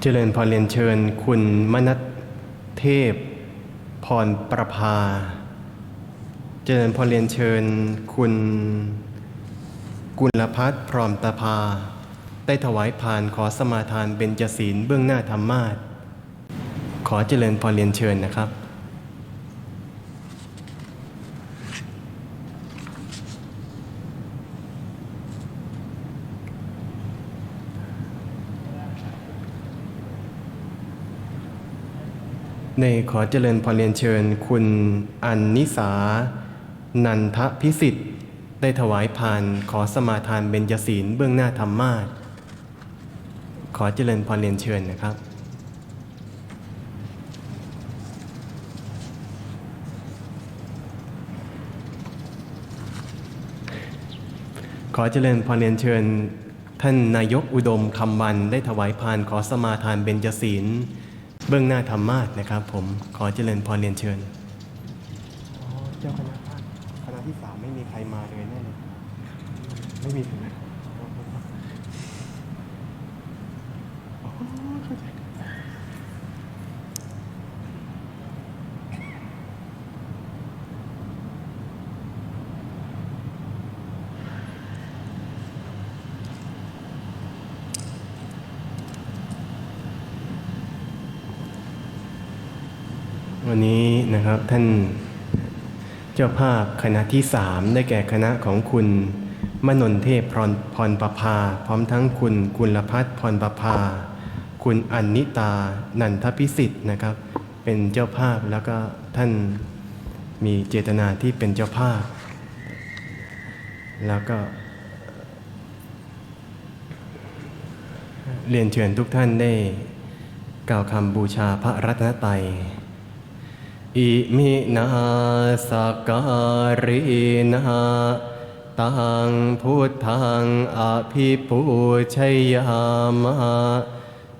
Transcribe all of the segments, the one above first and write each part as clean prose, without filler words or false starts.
เจริญพรเรียนเชิญคุณมนัสเทพพรประภาเจริญพรเรียนเชิญคุณกุลภัทรพร้อมตาภาได้ถวายพานขอสมาทานเบญจศีลเบื้องหน้าธรรมาสน์ขอเจริญพรเรียนเชิญนะครับในขอเจริญพรเรียนเชิญคุณอัญนิสานันทพิสิทธิ์ได้ถวายพานขอสมาทานเบญจศีลเบื้องหน้าธรรมาสน์ขอเจริญพรเรียนเชิญนะครับขอเจริญพรเรียนเชิญท่านนายกอุดมคำวันได้ถวายพานขอสมาทานเบญจศีลเบื้องหน้าธรรมาสน์นะครับผมขอเจริญพรเรียนเชิญเจ้าคณะภาคคณะที่3ไม่มีใครมาเลยแน่เลยไม่มีถึงนะวันนี้นะครับท่านเจ้าภาพคณะที่3ได้แก่คณะของคุณมนนเทพพรประภาพร้อมทั้งคุณกุลภัทรพรประภาคุณอัญนิตานันทพิสิทธิ์นะครับเป็นเจ้าภาพแล้วก็ท่านมีเจตนาที่เป็นเจ้าภาพแล้วก็เรียนเชิญทุกท่านได้กล่าวคำบูชาพระรัตนตรัยอิมินาสการินาตังพุทธังอภิปูชยามะ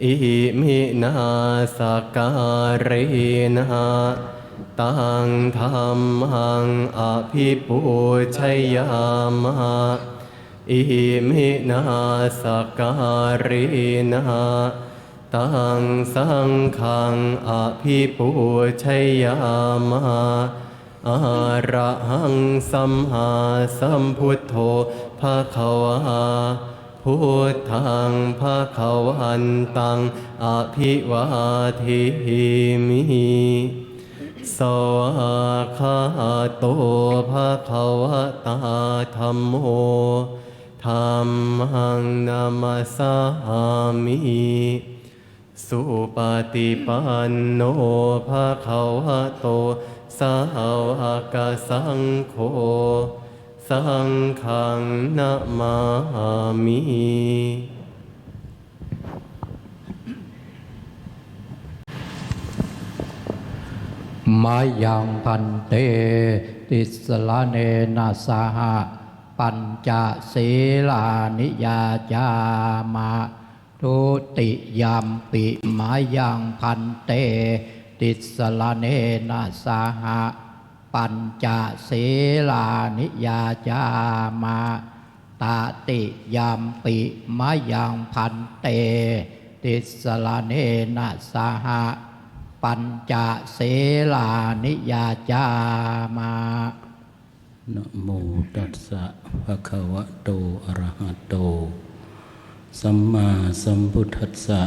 อิมินาสการินาตังธัมมังอภิปูชยามะอิมินาสการินาตังสังฆังอภิปูชยามะอะระหังสัมมาสัมพุทโธภควาพุทธังภควันตังอภิวาเทมิสวากขาโตภควตาธัมโมธัมมังนามัสสามิสุปฏิปันโนภะคะวะโตสาวกสังโฆสังฆังนะมามิมายังพันเตติสลาเนนะสหปัญจศีลานิยาจามะทุติยัมปิมายังพันเตติสลาเนนะสหปัญจศีลานิยาจามะตติยัมปิมายังพันเตติสลาเนนะสหปัญจศีลานิยาจามะนะโมตัสสะภะคะวะโตอะระหะโตสัมมาสัมพุทธัสสะ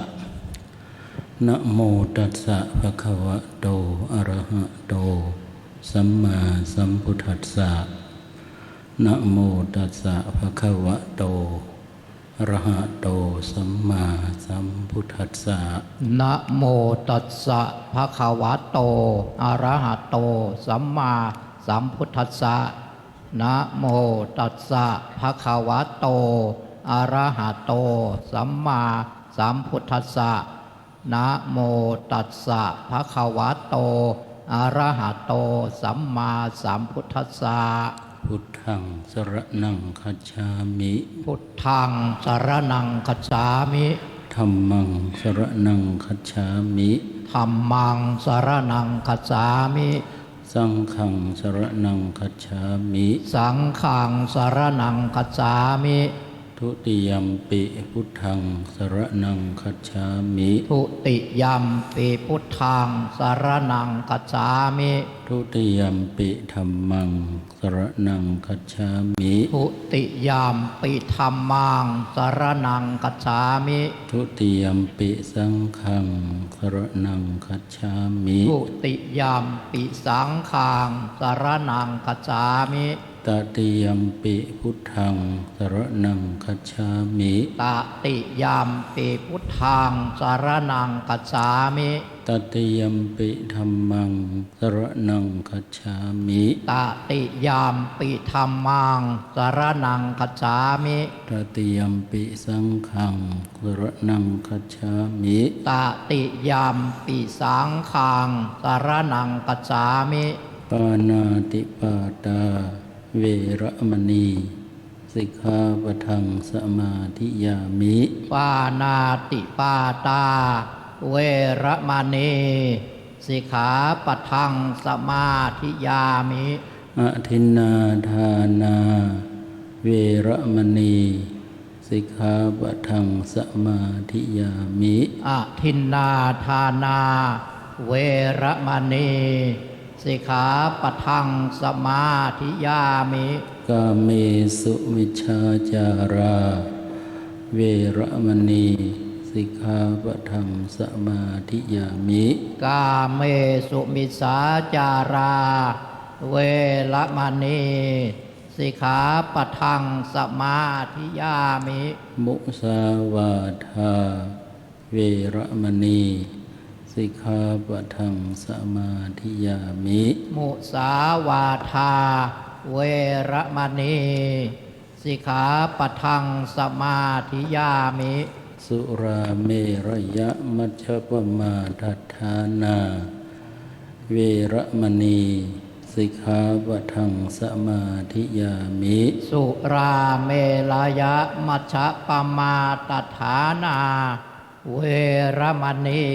นะโมตัสสะภะคะวะโตอะระหะโตสัมมาสัมพุทธัสสะนะโมตัสสะภะคะวะโตอะระหะโตสัมมาสัมพุทธัสสะนะโมตัสสะภะคะวะโตอะระหะโตสัมมาสัมพุทธัสสะนะโมตัสสะภะคะวะโตอะระหะโตสัมมาสัมพุทธัสสะนะโมตัสสะภะคะวะโตอะระหะโตสัมมาสัมพุทธัสสะพุทธังสรณังคัจฉามิพุทธังสรณังคัจฉามิธัมมังสรณังคัจฉามิธัมมังสรณังคัจฉามิสังฆังสรณังคัจฉามิสังฆังสรณังคัจฉามิท ทุติยัมปิพุทธังสรณังคัจฉามิ ทุติยัมปิพุทธังสรณังคัจฉามิ ทุติยัมปิธัมมังสรณังคัจฉามิ ทุติยัมปิธัมมังสรณังคัจฉามิ ทุติยัมปิสังฆังสรณังคัจฉามิ ทุติยัมปิสังฆังสรณังคัจฉามิ ตติยัมปิพุทธังสรณังคัจฉามิ ตติยัมปิพุทธังสรณังคัจฉามิ ตติยัมปิธัมมังสรณังคัจฉามิ ตติยัมปิธัมมังสรณังคัจฉามิ ตติยัมปิสังฆังสรณังคัจฉามิ ตติยัมปิสังฆังสรณังคัจฉามิ ปานาติปาตาเวระมณีสิกขาปะทังสมาธิยามิ ปานาติปาตาเวระมณีสิกขาปะทังสมาธิยามิ อทินนาทานาเวระมณีสิกขาปะทังสมาธิยามิ อทินนาทานาเวระมณีสิกขาปะทังสมาธิยามิ กาเมสุมิชฌาจาราเวระมณีสิกขาปะทังสมาธิยามิ กาเมสุมิสาจาราเวระมณีสิกขาปะทังสมาธิยามิ มุสาวาทาเวระมณีสิกขาปะทังสมาธิยามิ มุสาวาทาเวระมณีสิกขาปะทังสมาธิยามิ สุราเมรยะมัชฌปมาทัฏฐานาเวระมณีสิกขาปะทังสมาธิยามิ สุราเมลายะมัชฌะปมาตฐานาเวระมณี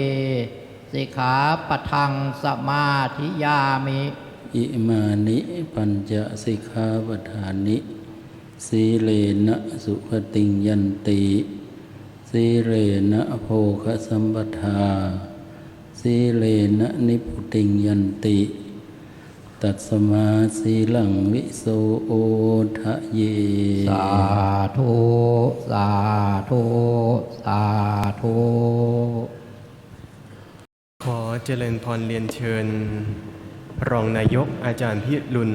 สิกขาปะทังสมาธิยามิ อิมานิปัญจสิกขาปทานิสีเลนะสุขติงยันติสีเลนะโภคสัมปทาสีเลนะนิพพุติงยันติตัสมาสีลังวิโสโอทะเย สาธุสาธุสาธุ ขอเจริญพรเรียนเชิญ รองนายกอาจารย์พิรุณ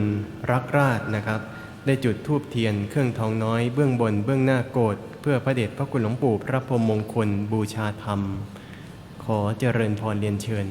รักราชนะครับ ได้จุดธูปเทียนเครื่องทองน้อยเบื้องบนเบื้องหน้าโกฐเพื่อพระเดชพระคุณหลวงปู่พระพรหมมงคลบูชาธรรม ขอเจริญพรเรียนเชิญ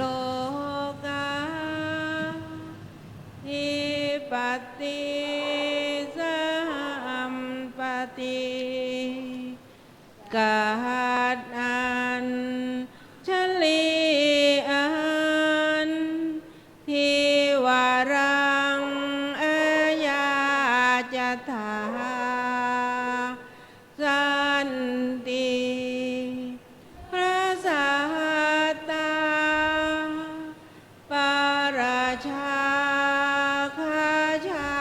โลกาหิปติสัมปติกาดอันชลีอันทิวารังอายาจตาสันติพระสัตตาปาราชาคาชา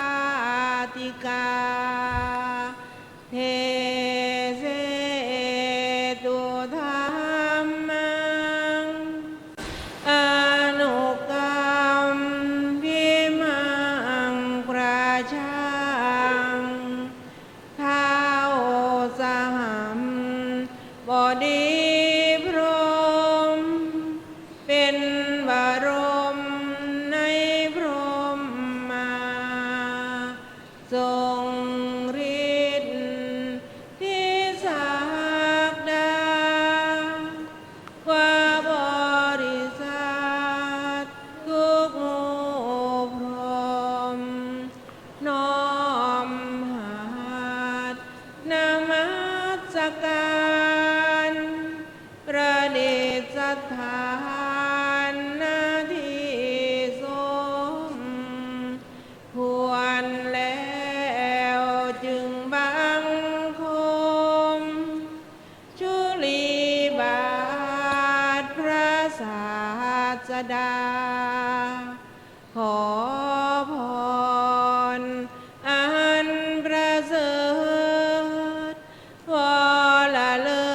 ดผ่านนาทีสมควรแล้วจึงบังคมชุลีบาทพระศาสดาขอพรอันประเสริฐวรเลิ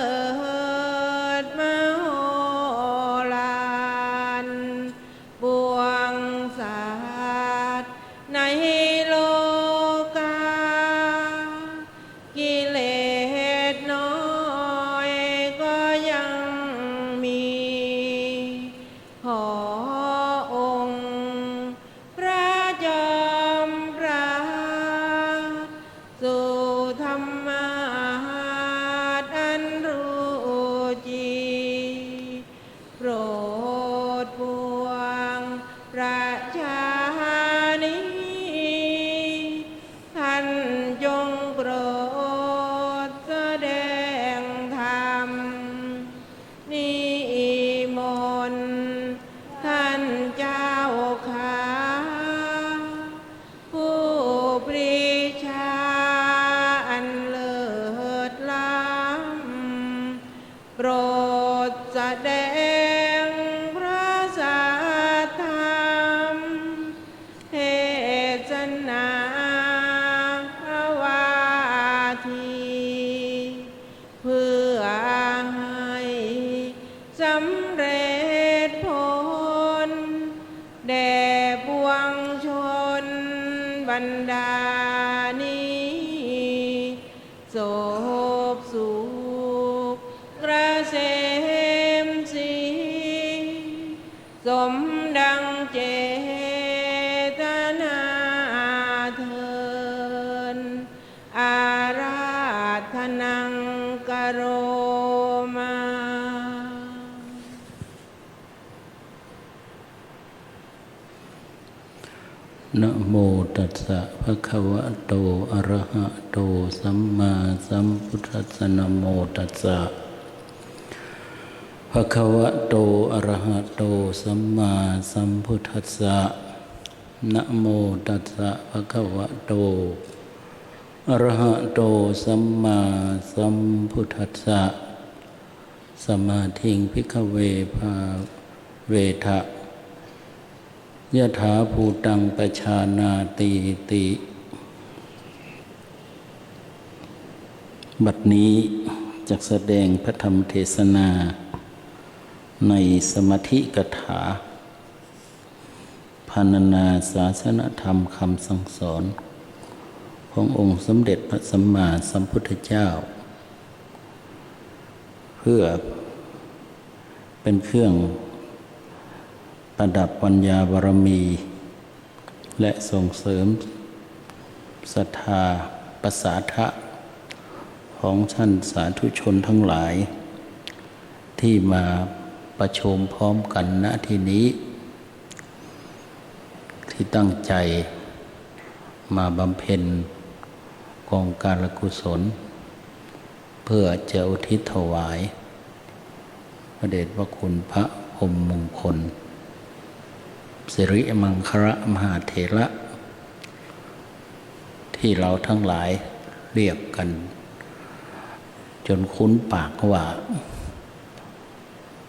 ศมโหฬารปวงศาสตร์ในโลกากิเลสน้อยก็ยังมีขอองค์พระจอมเกล้าสู่ธรรมาสอันรู้จริงโปรดปวงประชานิท่านจงโปรดแสดงธรรมนิมนต์ท่านเจ้าขาผู้ปรีชาอันเลิศล้ำโปรดแสดงพระสัทธรรมเทศนาวาทีเพื่อให้สำเร็จผลแด่ปวงชนบรรดานี้โสภสุขเกษมศรีสมดังเจตนาเทินอาราธนังกโรมา นะโมตัสสะภะคะวะโตอะระหะโตสัมมาสัมพุทธัสสะนะโมตัสสะภะคะวะโตอะระหะโตสัมมาสัมพุทธัสสะนะโมตัสสะภะคะวะโตอะระหะโตสัมมาสัมพุทธัสสะสมาธิงภิกขเวภาเวทะยถาภูตังปชานาติติบัดนี้จักแสดงพระธรรมเทศนาในสมาธิกถาพรรณนาศาสนธรรมคำสั่งสอนขององค์สมเด็จพระสัมมาสัมพุทธเจ้าเพื่อเป็นเครื่องประดับปัญญาบารมีและส่งเสริมศรัทธาประสาทะของท่านสาธุชนทั้งหลายที่มาประชุมพร้อมกันณที่นี้ที่ตั้งใจมาบำเพ็ญกองการกุศลเพื่อจะอุทิศถวายพระเดชพระคุณพระพรหมมงคลสิริมังคละมหาเถระที่เราทั้งหลายเรียกกันจนคุ้นปากว่า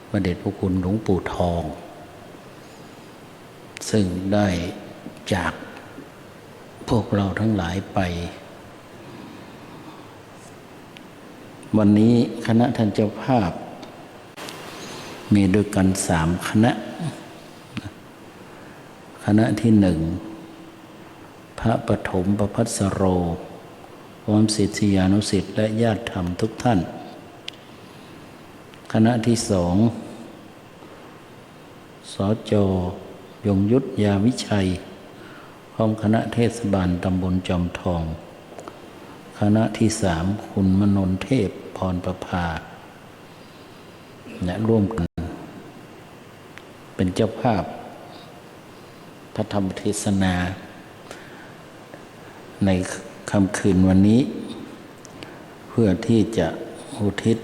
พระเดชพระคุณหลวงปู่ทองซึ่งได้จากพวกเราทั้งหลายไปวันนี้คณะท่านเจ้าภาพมีด้วยกัน3 คณะคณะที่ 1พระปฐมประภัสสโรพร้อมศิษยานุศิษย์และญาติธรรมทุกท่านคณะที่ 2สจ.ยงยุทธยาวิชัยพร้อมคณะเทศบาลตำบลจอมทองคณะที่ 3คุณมนนเทพพรประภาและร่วมกันเป็นเจ้าภาพพระธรรมเทศนาในค่ำคืนวันนี้เพื่อที่จะอุทิศ